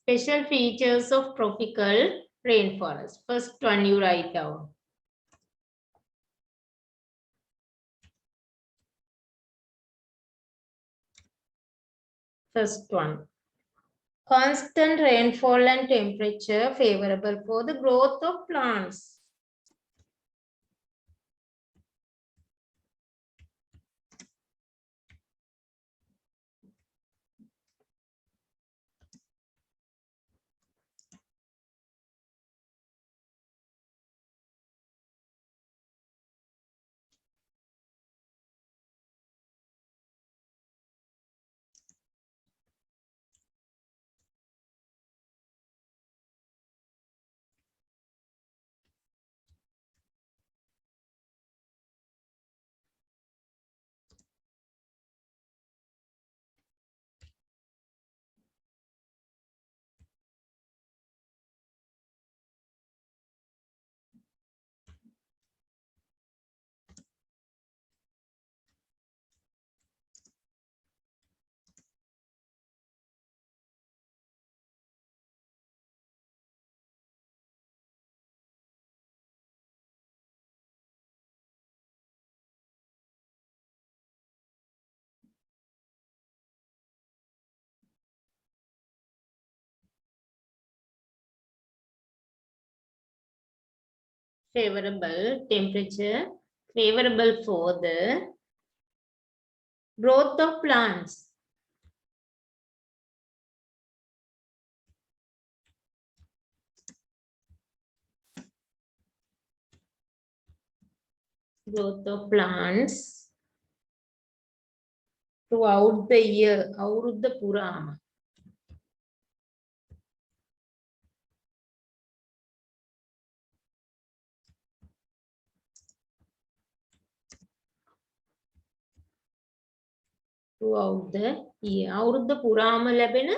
Special features of tropical rainforest. First one you write down. First one. Constant rainfall and temperature favorable for the growth of plants. Favorable temperature, favorable for the growth of plants. Growth of plants throughout the year. අවුරුද්ද පුරාම. Throughout the year. අවුරුද්ද පුරාම ලැබෙන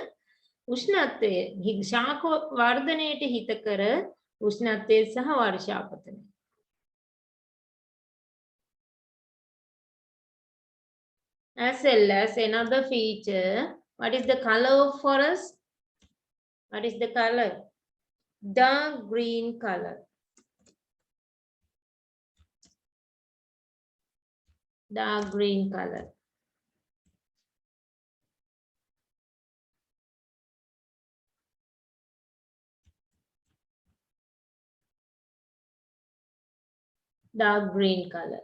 උෂ්ණත්වය ශාක වර්ධනයට හිතකර උෂ්ණත්වය සහ වර්ෂාපතනය. As well as another feature, what is the color of forest? What is the color? Dark green color. Dark green color. Dark green color.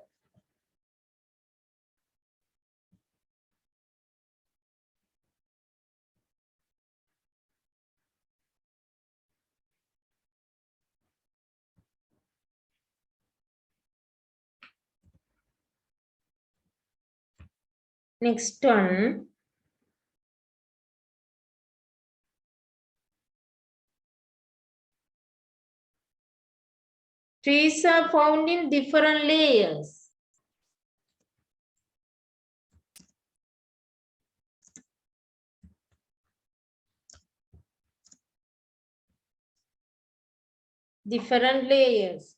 Next one. Trees are found in different layers. Different layers.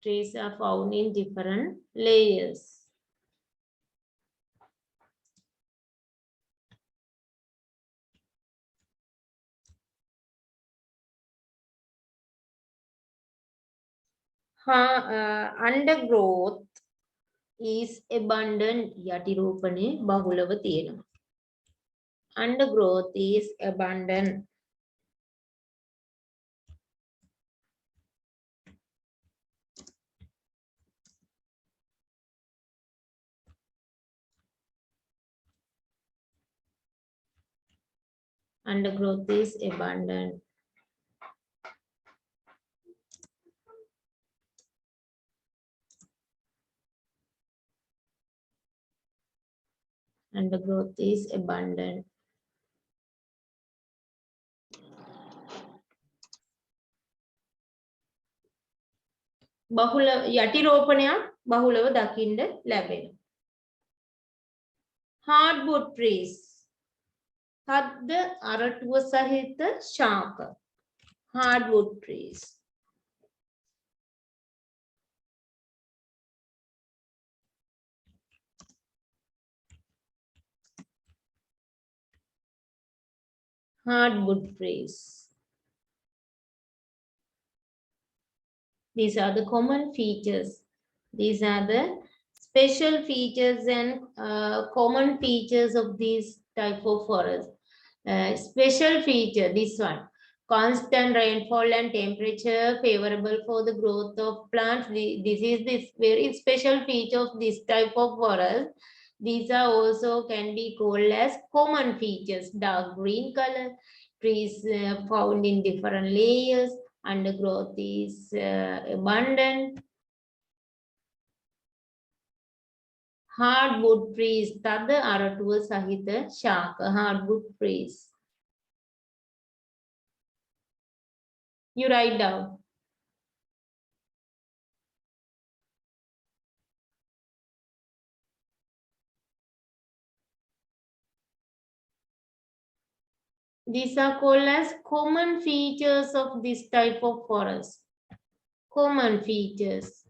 Trees are found in different layers. Undergrowth is abundant. යටිරෝපණය බහුලව තියෙනවා. Undergrowth is abundant. Undergrowth is abundant. Undergrowth is abundant. බහුල යටිරෝපණයක් බහුලව දකින්න ලැබෙනවා. Hardwood trees. තද්ද අරටුව සහිත ශාක. Hardwood trees. Hardwood trees. These are the common features. These are the special features and common features of these type of forest. Special feature, this one. Constant rainfall and temperature favorable for the growth of plants. This is this very special feature of this type of forest. These are also can be called as common features. Dark green color, trees found in different layers, undergrowth is abundant. Hardwood trees, තද අරටුව සහිත ශාක. Hardwood trees. You write down. These are called as common features of this type of forest. Common features.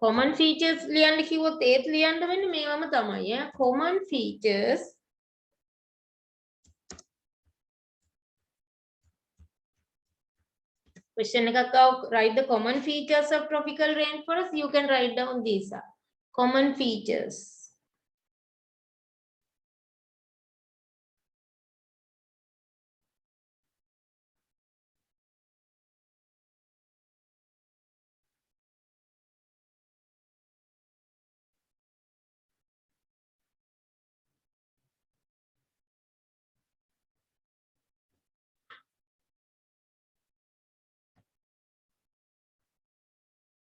Common features ලියන්න කිව්වොත් ඒත් ලියන්න වෙන්නේ මේවම තමයි. Common features. Question එකක් write the common features of tropical rainforest. You can write down these are common features.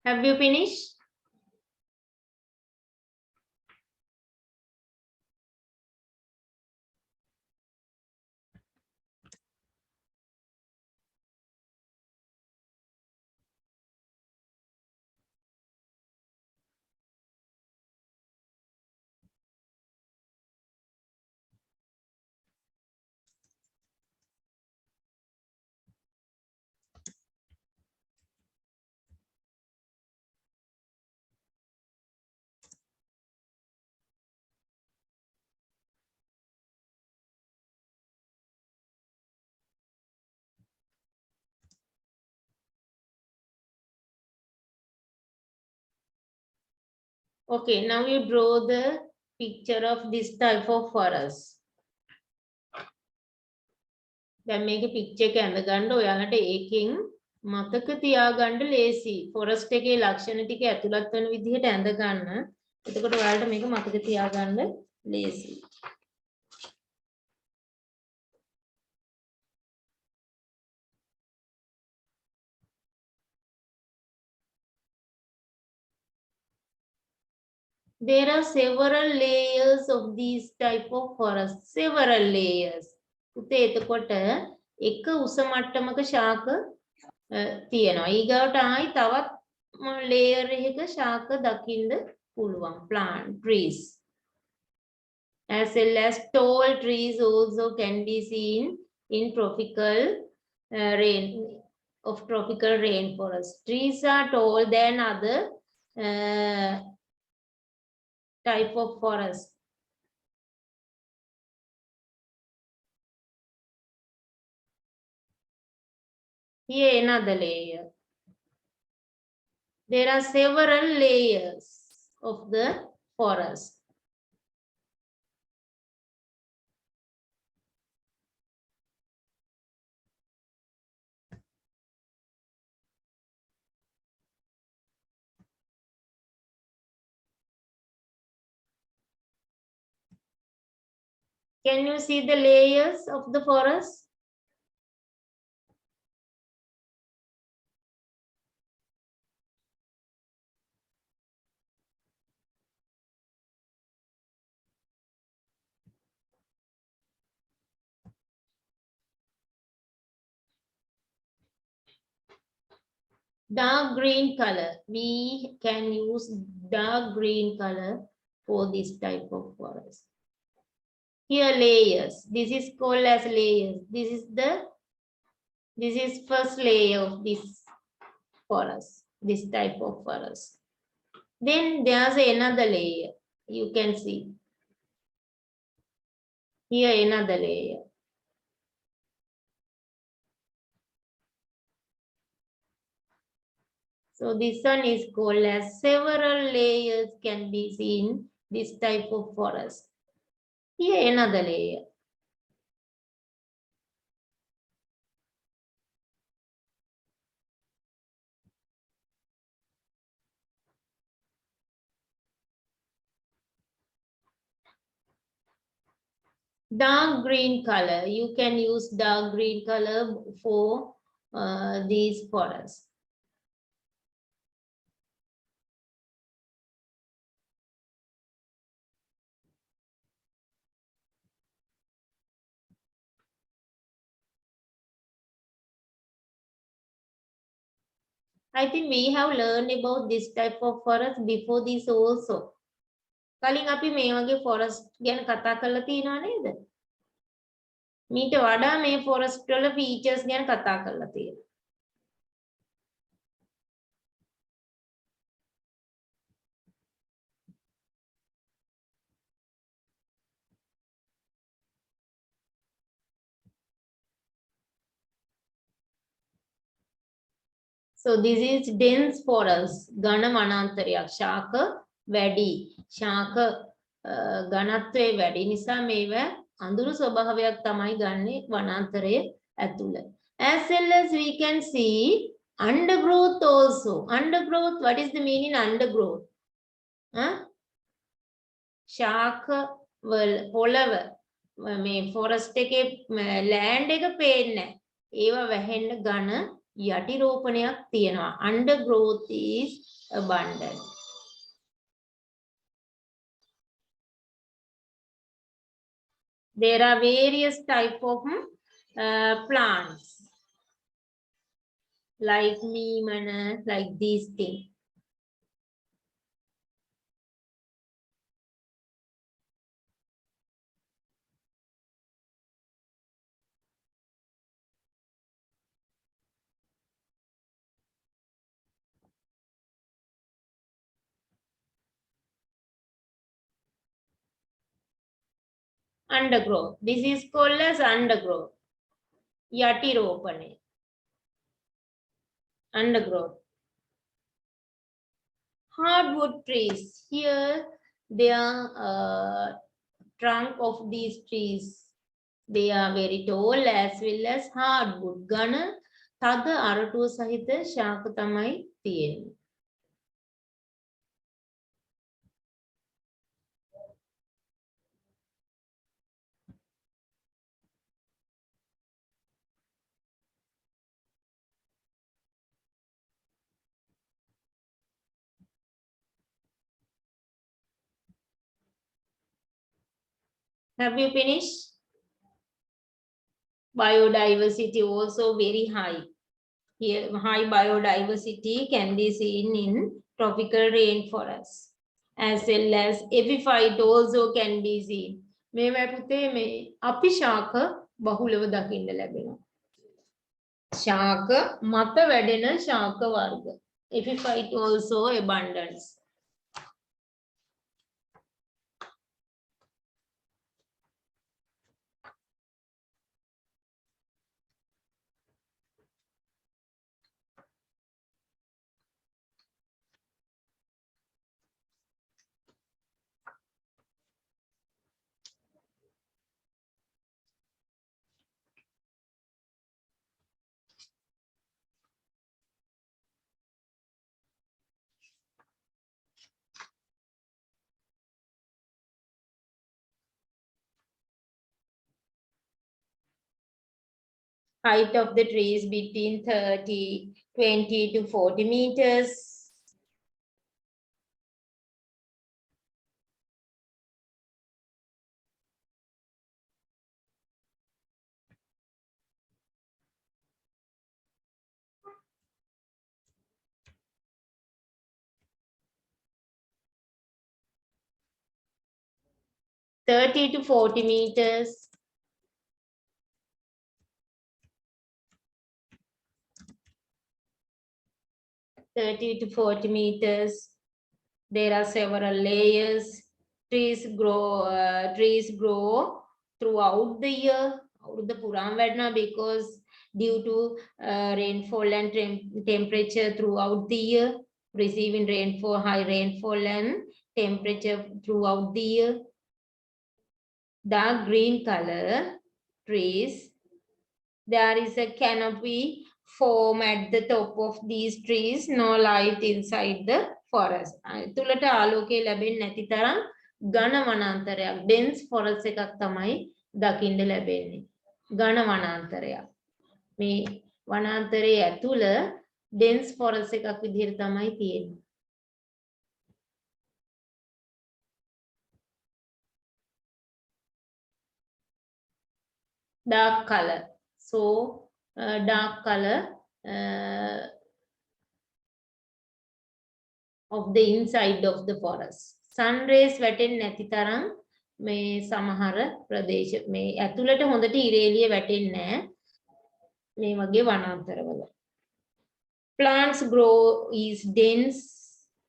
Have you finished? Okay, now you draw the picture of this type of forest. දැන් මේකේ picture එක ඇඳ ගන්න ඔයාලට ඒකෙන් මතක තියාගන්න ලේසි. forest එකේ ලක්ෂණ ටික ඇතුළත් වෙන විදිහට ඇඳ ගන්න. එතකොට ඔයාලට මේක මතක තියාගන්න ලේසි. There are several layers of these type of forest. Several layers. පුතේ එතකොට එක උස මට්ටමක ශාක තියෙනවා. ඊගාවට ආයි තවත් layer එකක ශාක දකින්න පුළුවන්. Plant trees. As well as tall trees also can be seen in tropical tropical rainforest. Trees are tall than other type of forest. Here another layer. There are several layers of the forest. Can you see the layers of the forest? Dark green color. We can use dark green color for this type of forest. Here layers. This is called as layers. This is first layer of this forest, this type of forest. Then there's another layer. You can see. Here another layer. So this one is called as several layers can be seen this type of forest. Here another layer. Dark green color. You can use dark green color for these forests. I think we have learned about this type of forest before this also. කලින් අපි මේ වගේ forest ගැන කතා කරලා තියෙනව නේද? මීට වඩා මේ forest වල features ගැන කතා කරලා තියෙනවා. So this is dense forest. ඝන වනාන්තරයක්. ශාක වැඩි. ශාක ඝනත්වයේ වැඩි නිසා මේව අඳුරු ස්වභාවයක් තමයි ගන්නෙ වනාන්තරයේ ඇතුළ. As well as we can see undergrowth also. Undergrowth, what is the meaning undergrowth? ශාක පොළව මේ forest එකේ land එක පේන්නේ නැහැ. ඒවා වැහෙන්න ඝන යටි රෝපණයක් තියෙනවා. Undergrowth is abundant. There are various type of plants like neem, like these things. Undergrowth. This is called as undergrowth. Yati ropane. Undergrowth. Hardwood trees. Here they are trunk of these trees. They are very tall as well as hardwood. ඝන තද අරටුව සහිත ශාක තමයි තියෙන්නේ. Have you finished? Biodiversity also very high. Here, high biodiversity can be seen in tropical rainforest. As well as epiphyte also can be seen. මේවා පුතේ මේ අපි ශාක බහුලව දකින්න ලැබෙනවා. ශාක මත වැඩෙන ශාක වර්ග. Epiphyte also abundance. Height of the trees between 20 to 40 meters. 30 to 40 meters. 30 to 40 meters. There are several layers. Trees grow throughout the year. Because due to rainfall and temperature throughout the year, receiving rainfall, high rainfall and temperature throughout the year. Dark green color trees. There is a canopy form at the top of these trees. No light inside the forest. තුලට ආලෝකය ලැබෙන්නේ නැති තරම් ඝන වනාන්තරයක්. dense forest එකක් තමයි දකින්න ලැබෙන්නේ. ඝන වනාන්තරයක්. මේ වනාන්තරයේ ඇතුළ dense forest එකක් විදිහට තමයි තියෙන්නේ. dark color. So dark color of the inside of the forest. Sun rays වැටෙන්නේ නැති තරම් මේ සමහර ප්‍රදේශ මේ ඇතුළට හොඳට ඉර එළිය වැටෙන්නේ නැහැ මේ වගේ වනාන්තරවල. Plants grow is dense.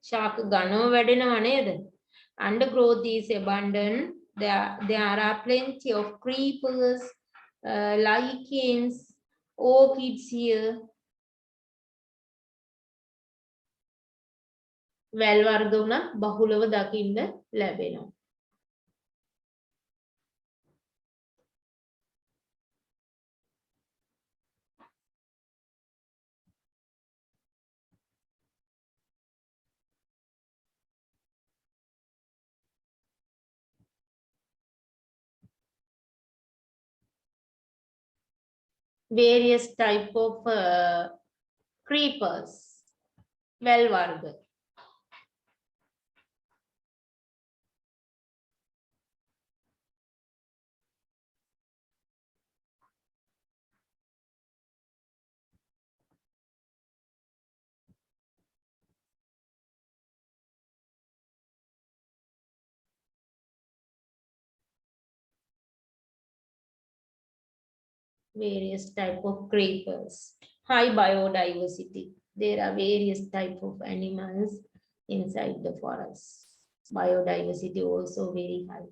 ශාක ඝනව වැඩෙනව නේද? Undergrowth is abundant. There are plenty of creepers, lichens, orchids here. වැල් වර්ග උනත් බහුලව දකින්න ලැබෙනවා. Various type of creepers. වැල් වර්ග. Various type of creepers. High biodiversity. There are various type of animals inside the forest. Biodiversity also very high.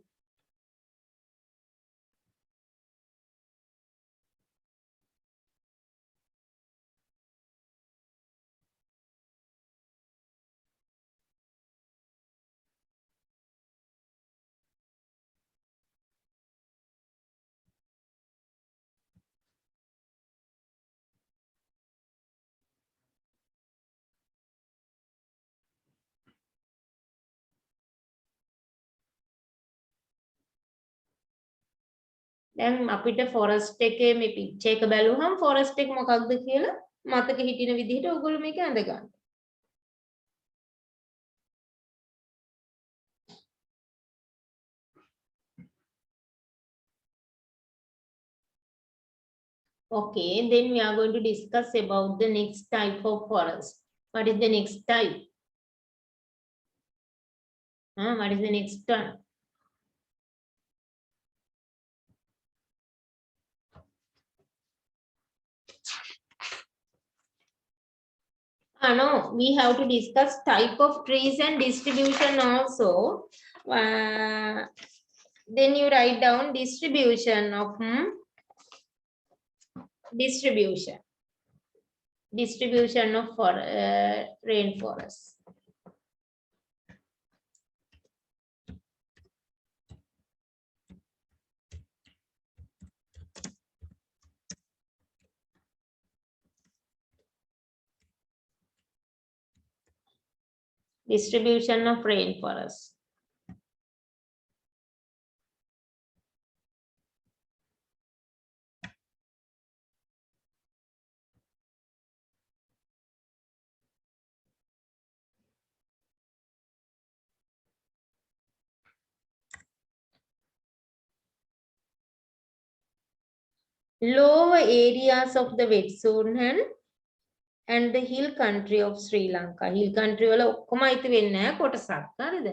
දැන් අපිට forest එකේ මේ picture එක බැලුවහම forest එක මොකක්ද කියලා මතක හිටින විදිහට ඔයගොල්ලෝ මේක අඳ ගන්න. Okay, then we are going to discuss about the next type of forest. What is the next type? What is the next one? No, we have to discuss type of trees and distribution also. Then you write down distribution of distribution of rainforest. Distribution of rainforest. Lower areas of the wet zone and the hill country of Sri Lanka. Hill country වල ඔක්කොම අයිති වෙන්නේ නැහැ කොටසක්. හරිද?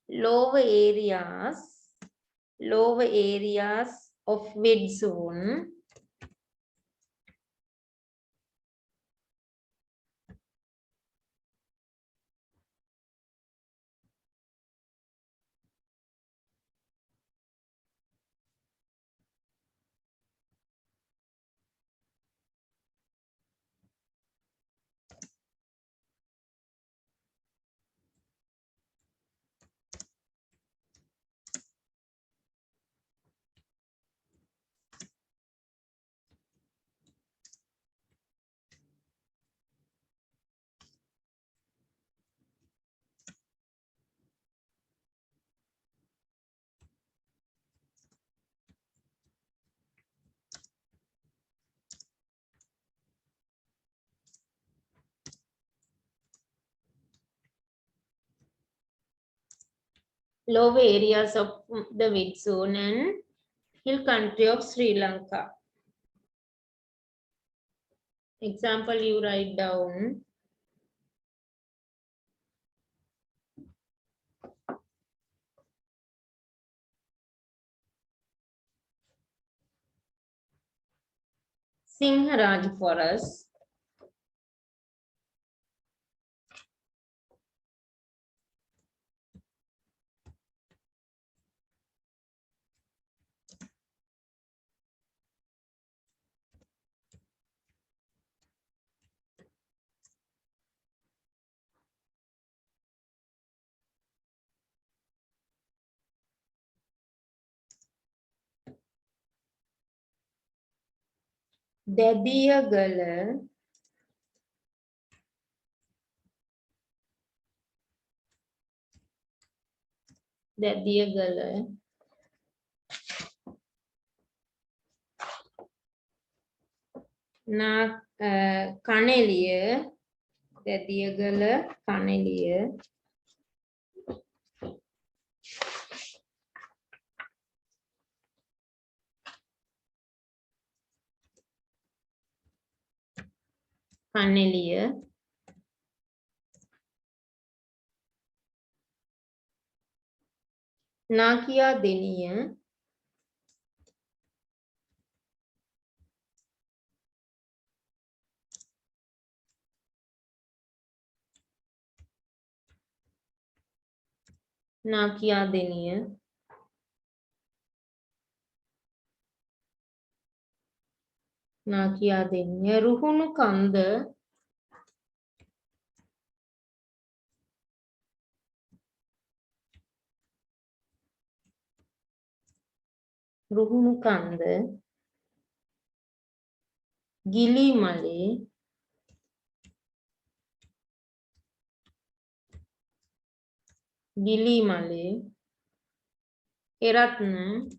Lower areas lower areas of wet zone. Lower areas of the wet zone and hill country of Sri Lanka. Example, you write down. Sinharaj forest. Dadiyagala. Dadiyagala. Kaneliya. Dadiyagala Kaneliya. Kaneliya. Nakia Deniya. Nakia Deniya. Nakia Deniya. Ruhunu Kanda. Ruhunu Kanda. Gili Male. Gili Male. Eratna.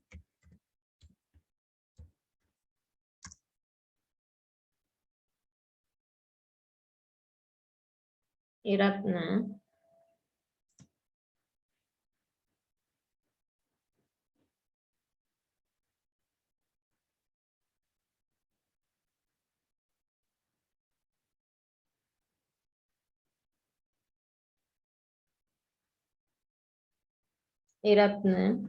Eratna. Eratna.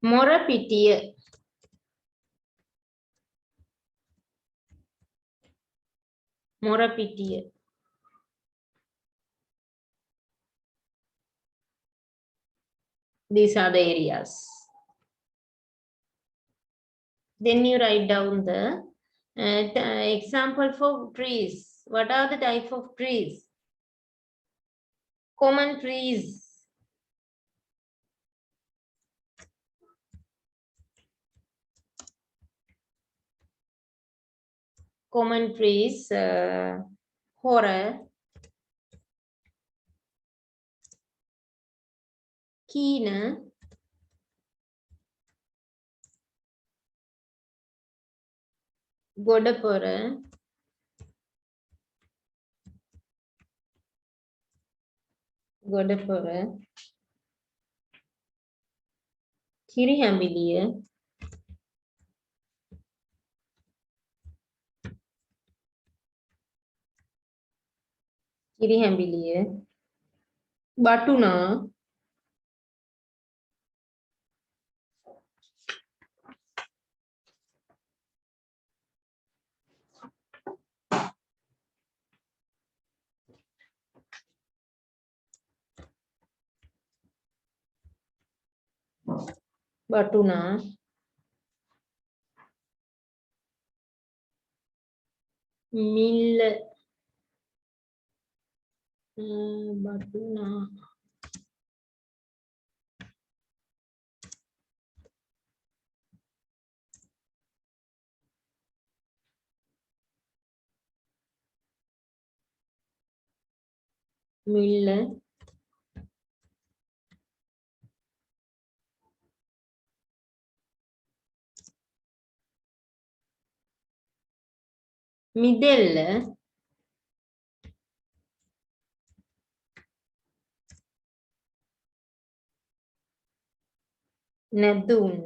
Morapitiya. Morapitiya. These are the areas. Then you write down the example for trees. What are the type of trees? Common trees. Common trees. Hora. Keena. Godapura. Godapura. Kirihambiliya. කිරිහැඹිලිය, බටුනා, බටුනා, මිල්ල, බටුනා, මිල්ල, මිදෙල්ල, නැදුන්,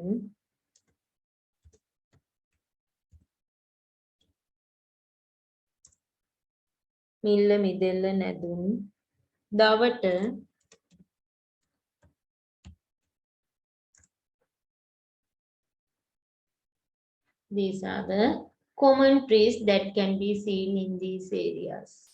මිල්ල, මිදෙල්ල, නැදුන්, දවට, these are the common trees that can be seen in these areas.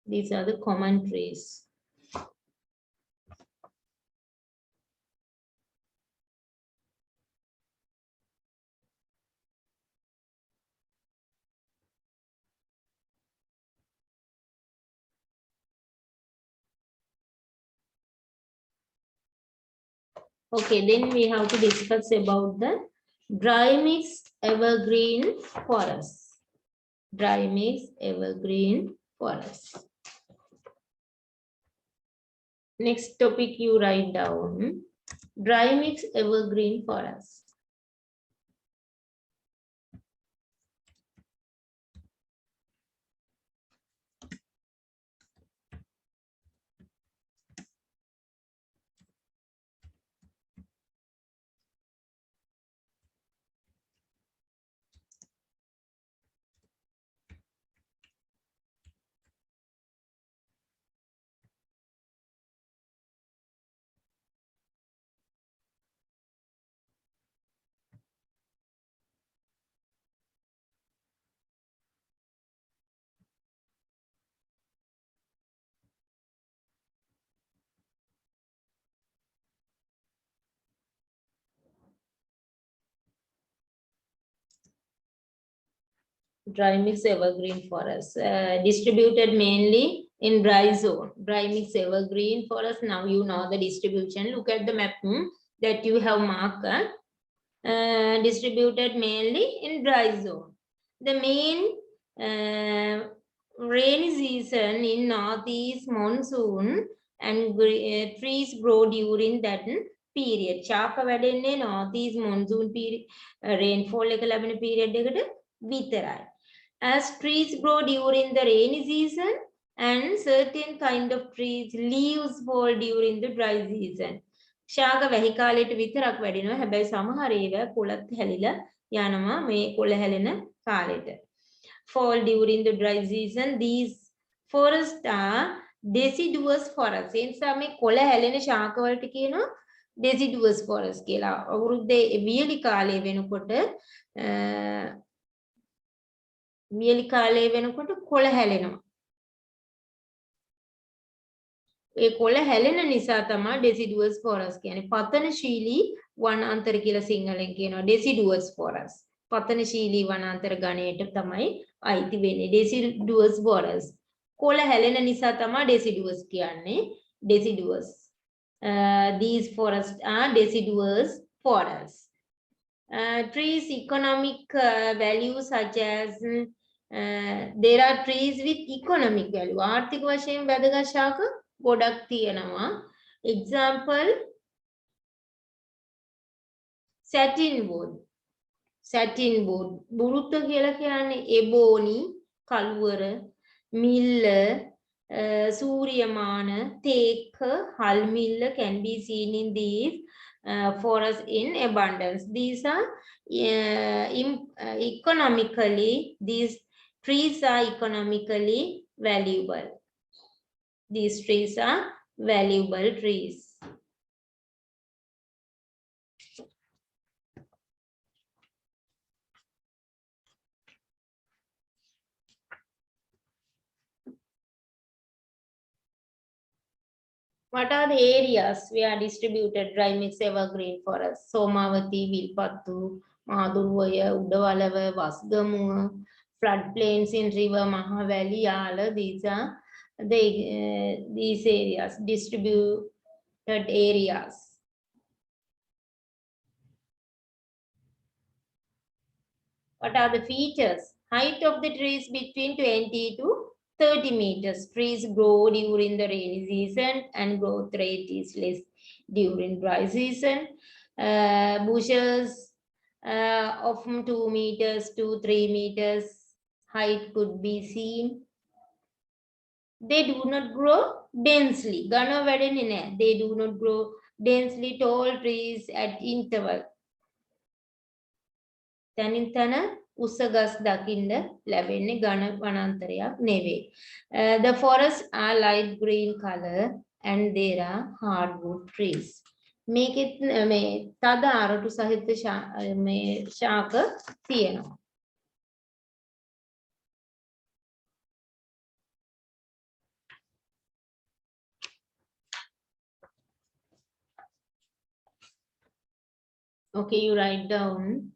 These are the common trees. Okay, then we have to discuss about the dry mix evergreen forest. Dry mix evergreen forest. Next topic you write down, dry mix evergreen forest. Dry mix evergreen forest, distributed mainly in dry zone. Dry mix evergreen forest, now you know the distribution. Look at the map that you have marked, distributed mainly in dry zone. The main rainy season in northeast monsoon and trees grow during that period. ශාක වැඩෙන්නේ northeast monsoon period, rainfall එක ලැබෙන period එකට විතරයි. As trees grow during the rainy season and certain kind of trees leaves fall during the dry season. ශාක වැහි කාලයට විතරක් වැඩෙනවා. හැබැයි සමහර ඒවා කොළත් හැලිලා යනවා මේ කොළ හැලෙන කාලෙට. Fall during the dry season. These forests are deciduous forests. ඒ නිසා මේ කොළ හැලෙන ශාක වලට කියනවා deciduous forest කියලා. අවුරුද්දේ වියලි කාලය වෙනකොට කොළ හැලෙනවා. ඒ කොළ හැලෙන නිසා තමයි deciduous forest කියන්නේ. පතනශීලී වනාන්තර කියලා සිංහලෙන් කියනවා deciduous forest. පතනශීලී වනාන්තර ගණයට තමයි අයිති වෙන්නේ deciduous forest. කොළ හැලෙන නිසා තමයි deciduous කියන්නේ. deciduous. These forests are deciduous forests. Trees economic value such as there are trees with economic value. ආර්ථික වශයෙන් වැදගත් ශාක ගොඩක් තියෙනවා. Example, satin wood. Satin wood. බුරුත කියලා කියන්නේ ebony, කළුවර, මිල්ල, සූරියමාන, තේක, හල් මිල්ල can be seen in these forests in abundance. These are economically, these trees are economically valuable. These trees are valuable trees. What are the areas where distributed dry mix evergreen forests? Somawati, Vilpattu, Madurvaya, Udawalawa, Vasgamuwa, floodplains in river Mahavali, Yala. These are these areas, distributed areas. What are the features? Height of the trees between 20 to 30 meters. Trees grow during the rainy season and growth rate is less during dry season. Bushes of 2 meters to 3 meters height could be seen. They do not grow densely. They do not grow densely. Tall trees at interval. තනින් තන උසගස් දකින්න ලැබෙන්නේ ඝන වනාන්තරයක් නෙවෙයි. The forests are light green color and there are hardwood trees. මේකෙත් මේ තද අරටු සහිත මේ ශාක තියෙනවා. Okay, you write down.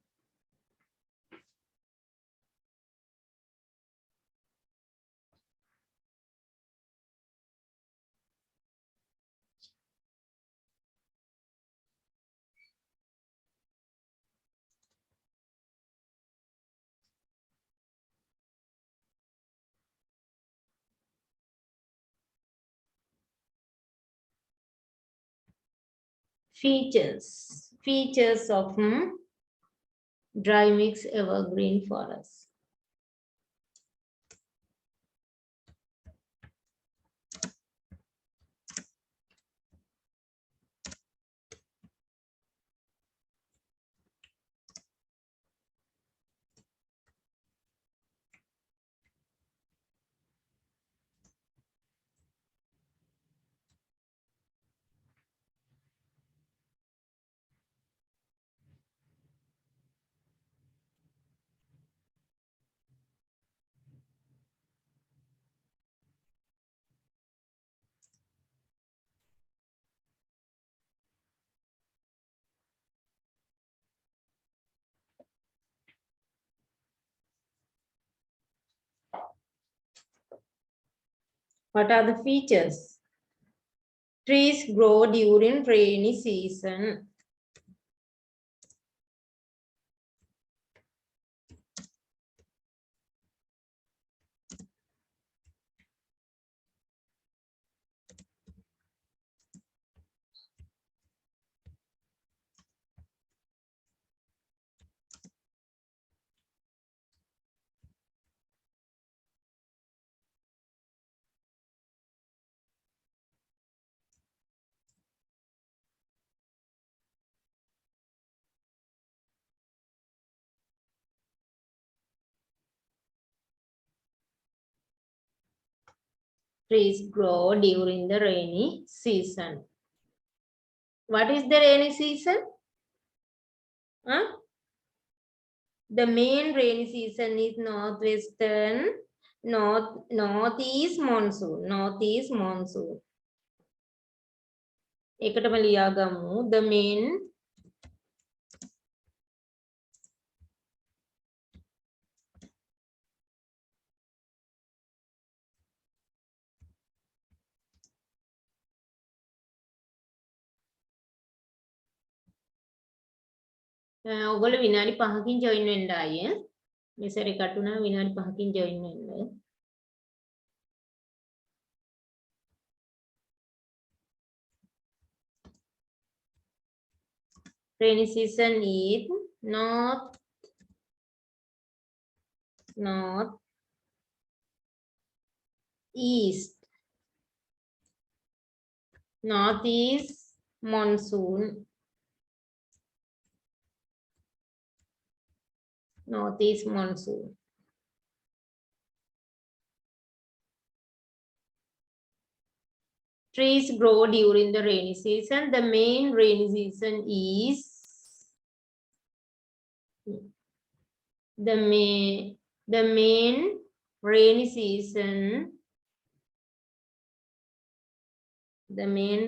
Features of dry mix evergreen forest. What are the features? Trees grow during rainy season. Trees grow during the rainy season. What is the rainy season? The main rainy season is northeast monsoon. Northeast monsoon. එකටම ලියා ගමු. The main ඔයගොල්ලෝ විනාඩි 5කින් join වෙන්න ආයේ. මේ සැරේ කටුනා විනාඩි 5කින් ජොයින් වෙන්න. Rainy season is north east. North is monsoon. North is monsoon. Trees grow during the rainy season. The main rainy season is the main rainy season. The main